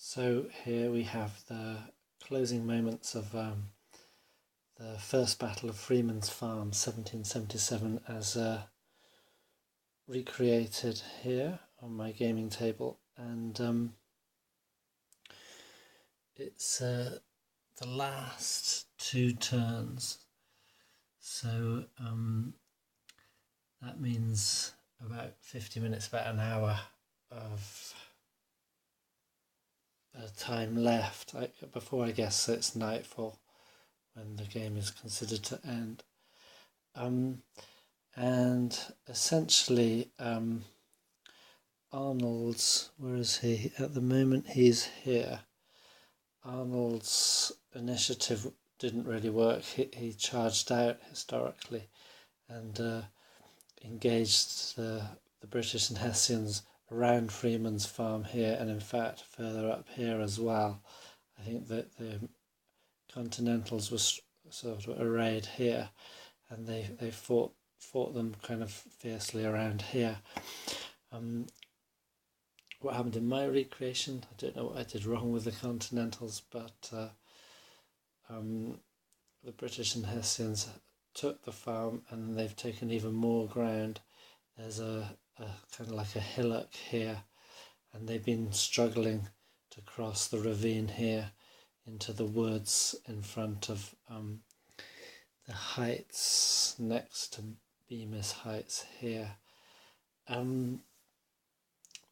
So here we have the closing moments of the First Battle of Freeman's Farm, 1777, as recreated here on my gaming table, and it's the last two turns, so that means about 50 minutes, about an hour of time left before I guess it's nightfall when the game is considered to end. And essentially Arnold's, where is he? At the moment he's here. Arnold's initiative didn't really work. He charged out historically and engaged the British and Hessians around Freeman's Farm here, and in fact further up here as well. I think that the Continentals were sort of arrayed here, and they fought them kind of fiercely around here. What happened in my recreation, I don't know what I did wrong with the Continentals, but the British and Hessians took the farm, and they've taken even more ground. There's a kind of like a hillock here, and they've been struggling to cross the ravine here into the woods in front of the heights next to Bemis Heights here.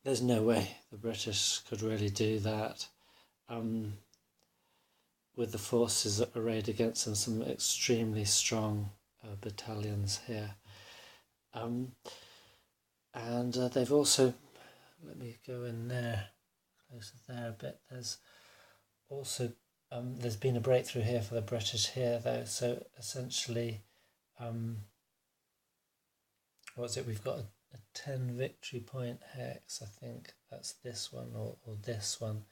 There's no way the British could really do that with the forces arrayed against them, some extremely strong battalions here. And they've also, let me go in there, closer there a bit, there's also, there's been a breakthrough here for the British here though, so essentially, what's it, we've got a 10 victory point hex, I think that's this one or this one.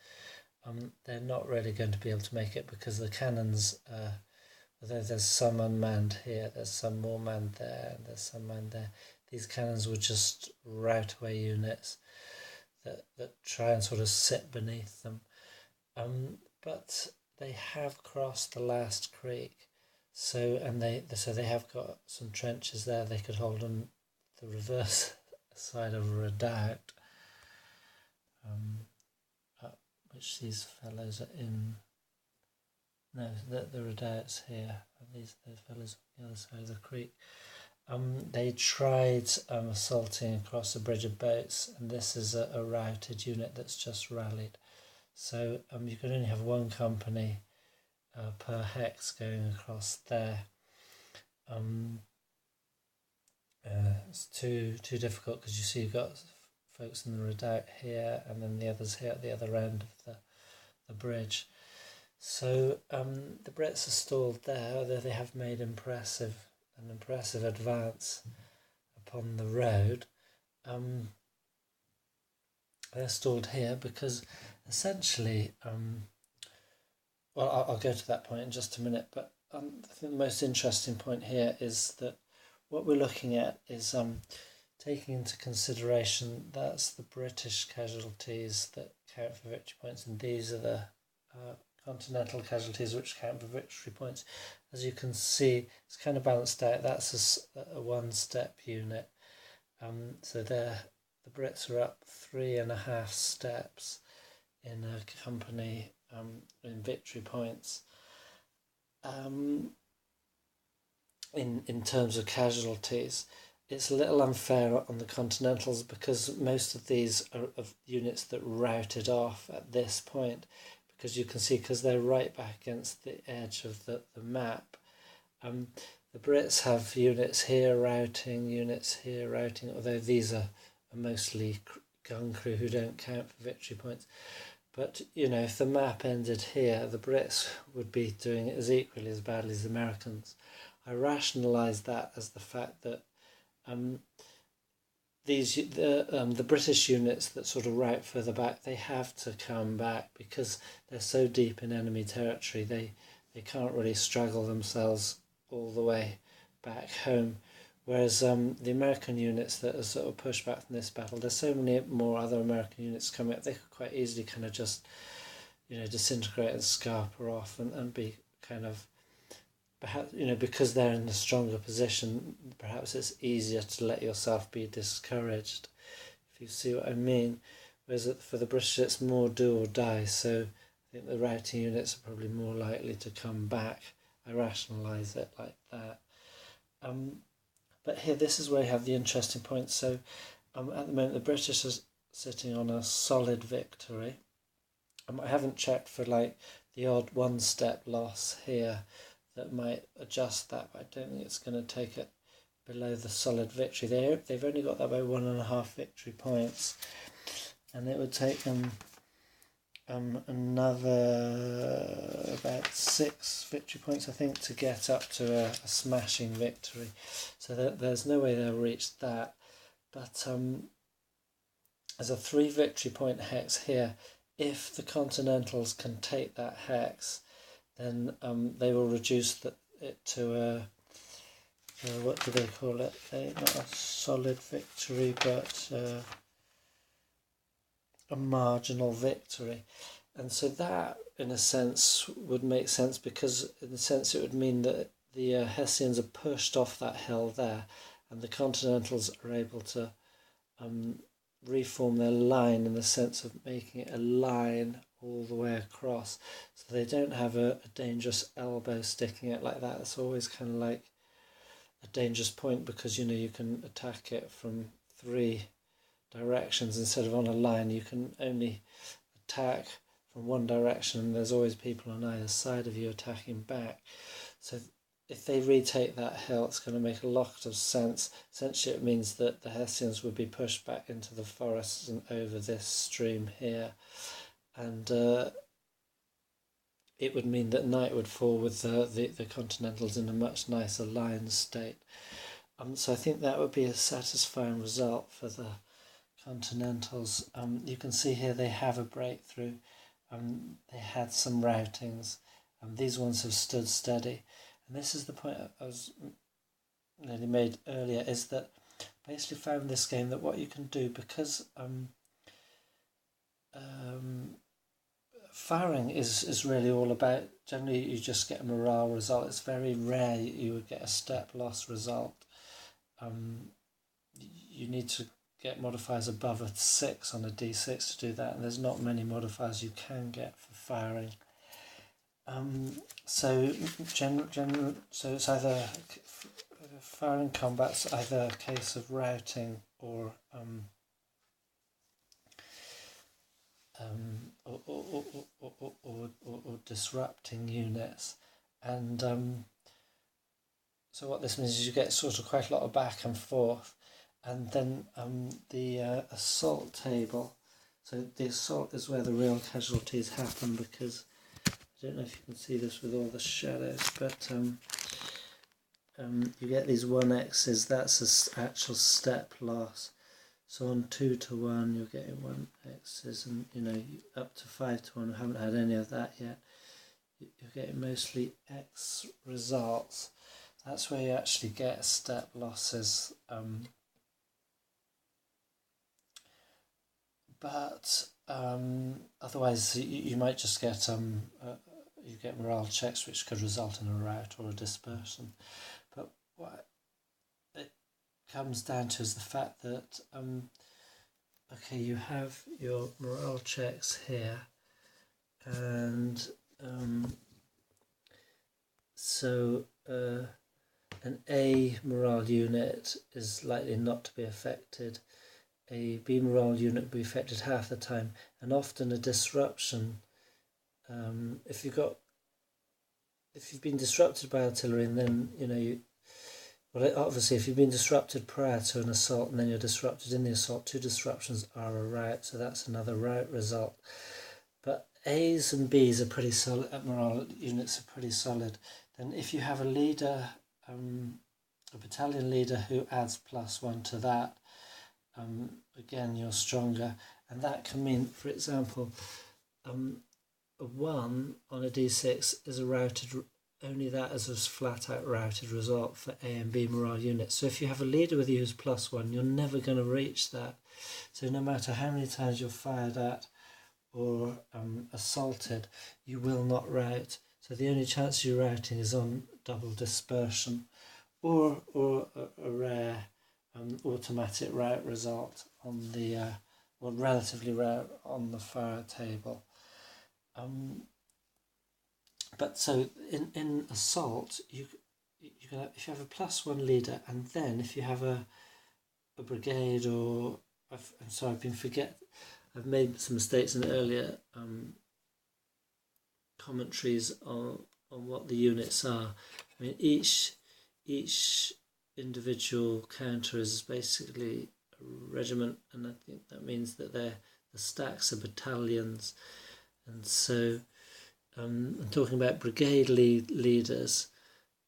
They're not really going to be able to make it because the cannons, although there's some unmanned here, there's some more manned there, and there's some manned there. These cannons were just rout away units that try and sort of sit beneath them. But they have crossed the last creek, so they have got some trenches there. They could hold on the reverse side of a redoubt, which these fellows are in. No, the redoubt's here, and those fellows on the other side of the creek. They tried assaulting across a bridge of boats, and this is a routed unit that's just rallied. So you can only have one company per hex going across there. It's too difficult because you see you've got folks in the redoubt here, and then the others here at the other end of the bridge. So the Brits are stalled there, although they have made an impressive advance upon the road. They're stalled here because essentially, well, I'll go to that point in just a minute, but I think the most interesting point here is that what we're looking at is taking into consideration that's the British casualties that count for victory points, and these are the Continental casualties which count for victory points. As you can see, it's kind of balanced out. That's a one-step unit. So the Brits are up 3.5 steps in a company in victory points. In terms of casualties, it's a little unfair on the Continentals because most of these are of units that routed off at this point, because you can see, because they're right back against the edge of the map. The Brits have units here routing, although these are mostly gun crew who don't count for victory points. But, you know, if the map ended here, the Brits would be doing it as equally as badly as the Americans. I rationalise that as the fact that the British units that sort of route further back, they have to come back because they're so deep in enemy territory. They can't really struggle themselves all the way back home. Whereas the American units that are sort of pushed back from this battle, there's so many more other American units coming up, they could quite easily kind of just disintegrate and scarper off and be kind of, perhaps, because they're in a stronger position, perhaps it's easier to let yourself be discouraged, if you see what I mean. Whereas for the British, it's more do or die, so I think the routing units are probably more likely to come back. I rationalise it like that. But here, this is where you have the interesting point. So at the moment, the British are sitting on a solid victory. I haven't checked for like the odd one-step loss here that might adjust that, but I don't think it's going to take it below the solid victory. They've only got that by 1.5 victory points, and it would take them another about 6 victory points, I think, to get up to a smashing victory. So there's no way they'll reach that. But there's a 3 victory point hex here. If the Continentals can take that hex, then they will reduce it to a what do they call it? Not a solid victory, but a marginal victory. And so that, in a sense, would make sense, because in a sense it would mean that the Hessians are pushed off that hill there, and the Continentals are able to reform their line in the sense of making it a line all the way across, so they don't have a dangerous elbow sticking out like that. It's always kind of like a dangerous point, because you can attack it from 3 directions instead of on a line. You can only attack from one direction, and there's always people on either side of you attacking back. So if they retake that hill, it's going to make a lot of sense. Essentially, it means that the Hessians would be pushed back into the forests and over this stream here, and it would mean that night would fall with the Continentals in a much nicer line state. So I think that would be a satisfying result for the Continentals. You can see here they have a breakthrough. They had some routings. These ones have stood steady. And this is the point I was nearly made earlier, is that I basically found this game that what you can do, because firing is really all about, generally you just get a morale result. It's very rare you would get a step loss result. You need to get modifiers above a 6 on a d6 to do that, and there's not many modifiers you can get for firing. So it's either firing combat's either a case of routing or disrupting units, and so what this means is you get sort of quite a lot of back and forth, and then the assault table. So the assault is where the real casualties happen, because I don't know if you can see this with all the shadows, but you get these 1x's. That's an actual step loss. So on 2 to 1, you're getting 1x's, and up to 5 to 1. We haven't had any of that yet. You're getting mostly x results. That's where you actually get step losses. But otherwise, you might just get you get morale checks, which could result in a rout or a dispersion. But what it comes down to is the fact that okay, you have your morale checks here, and so an A morale unit is likely not to be affected. A B morale unit will be affected half the time, and often a disruption. If you've been disrupted by artillery, and then obviously if you've been disrupted prior to an assault and then you're disrupted in the assault, 2 disruptions are a rout, so that's another rout result. But A's and B's are pretty solid. Morale units are pretty solid. Then if you have a leader, a battalion leader who adds +1 to that, again you're stronger, and that can mean, for example, a 1 on a d6 is a routed, only that as a flat out routed result for A and B morale units. So if you have a leader with you who's +1, you're never going to reach that. So no matter how many times you're fired at, or assaulted, you will not rout. So the only chance you're routing is on double dispersion, or a rare automatic rout result on the or relatively rare on the fire table. But so in assault, you can have, if you have a +1 leader, and then if you have a brigade, or I've made some mistakes in earlier commentaries on what the units are. I mean, each individual counter is basically a regiment, and I think that means that the stacks are battalions. And so I'm talking about brigade leaders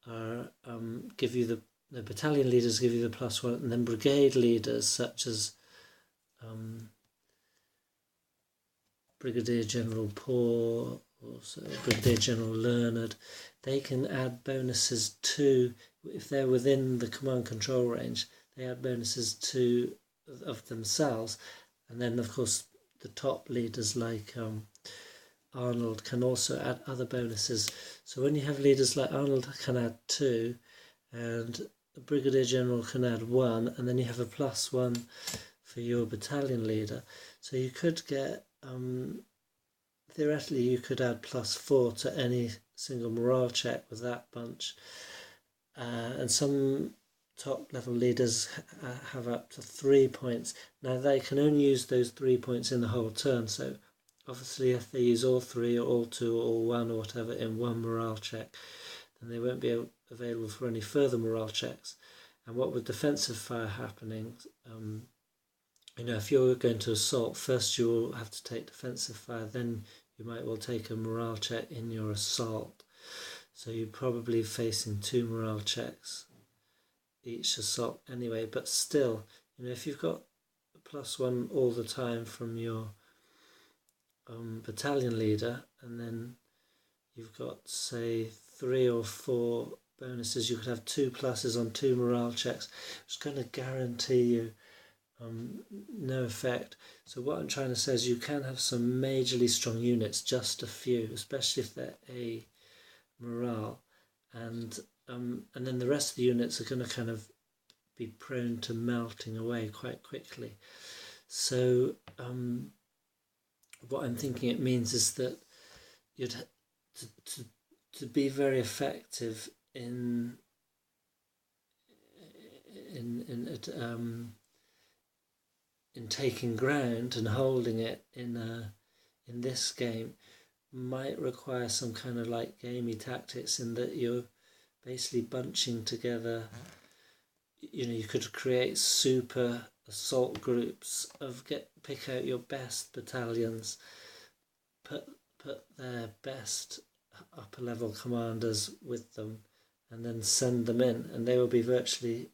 are give you the battalion leaders give you the +1, and then brigade leaders such as Brigadier General Poor, also Brigadier General Learned, they can add bonuses to, if they're within the command control range, they add bonuses to of themselves. And then of course the top leaders like Arnold can also add other bonuses. So when you have leaders like Arnold can add 2, and the Brigadier General can add 1, and then you have a +1 for your battalion leader. So you could get, theoretically you could add +4 to any single morale check with that bunch. And some top level leaders have up to 3 points. Now they can only use those 3 points in the whole turn, so obviously if they use all 3 or all 2 or all 1 or whatever in one morale check, then they won't be available for any further morale checks. And what with defensive fire happening, if you're going to assault, first you will have to take defensive fire, then you might well take a morale check in your assault. So you're probably facing 2 morale checks each assault anyway. But still, if you've got a +1 all the time from your battalion leader, and then you've got, say, 3 or 4 bonuses, you could have 2 pluses on 2 morale checks, which is going to guarantee you no effect. So what I'm trying to say is you can have some majorly strong units, just a few, especially if they're A morale, and then the rest of the units are going to kind of be prone to melting away quite quickly. So what I'm thinking it means is that you'd to be very effective in taking ground and holding it in this game might require some kind of like gamey tactics, in that you're basically bunching together. You could create super assault groups pick out your best battalions, put their best upper level commanders with them, and then send them in, and they will be virtually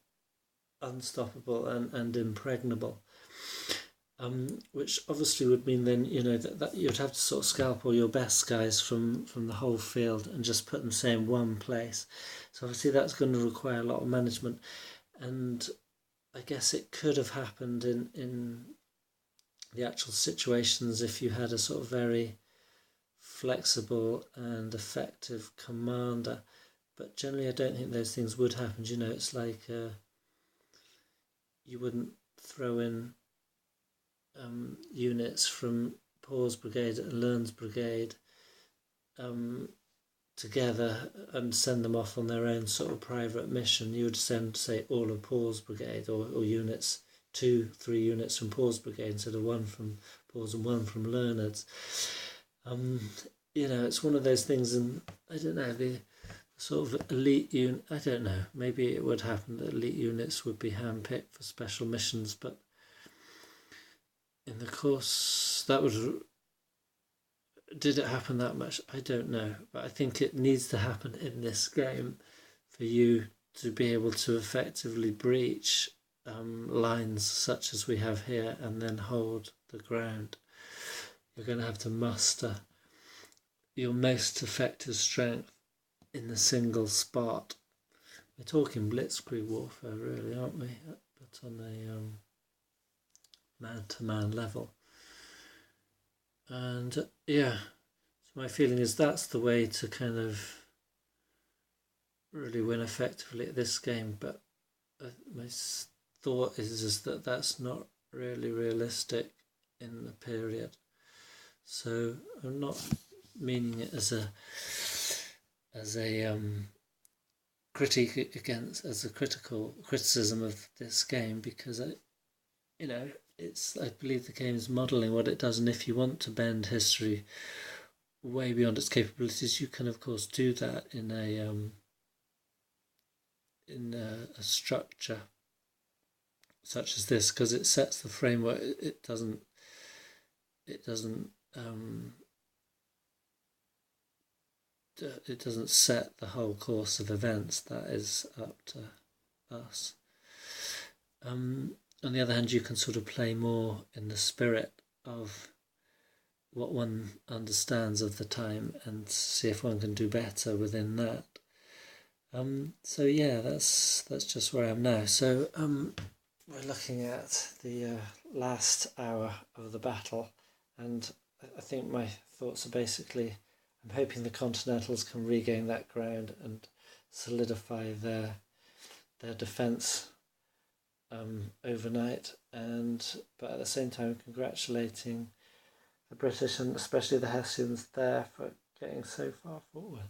unstoppable and impregnable. Which obviously would mean then that you'd have to sort of scalp all your best guys from the whole field and just put them, say, in one place. So obviously that's going to require a lot of management, and I guess it could have happened in the actual situations if you had a sort of very flexible and effective commander, but generally I don't think those things would happen. It's like you wouldn't throw in units from Paul's brigade and Learn's brigade together and send them off on their own sort of private mission. You would send, say, all of Paul's brigade, or units, 2-3 units from Paul's brigade instead of 1 from Paul's and 1 from Learned's. It's one of those things, and I don't know, the sort of elite unit, I don't know, maybe it would happen that elite units would be handpicked for special missions, but in the course, did it happen that much? I don't know, but I think it needs to happen in this game for you to be able to effectively breach lines such as we have here and then hold the ground. You're going to have to muster your most effective strength in a single spot. We're talking blitzkrieg warfare, really, aren't we? But on a man-to-man level. And yeah, so my feeling is that's the way to kind of really win effectively at this game. But my thought is that that's not really realistic in the period. So I'm not meaning it as a critique against, as a criticism of this game, because I believe the game is modelling what it does, and if you want to bend history way beyond its capabilities, you can of course do that in a structure such as this, because it sets the framework. It doesn't set the whole course of events. That is up to us. On the other hand, you can sort of play more in the spirit of what one understands of the time and see if one can do better within that. So yeah, that's just where I am now. So we're looking at the last hour of the battle, and I think my thoughts are basically, I'm hoping the Continentals can regain that ground and solidify their defence overnight, but at the same time congratulating the British and especially the Hessians there for getting so far forward.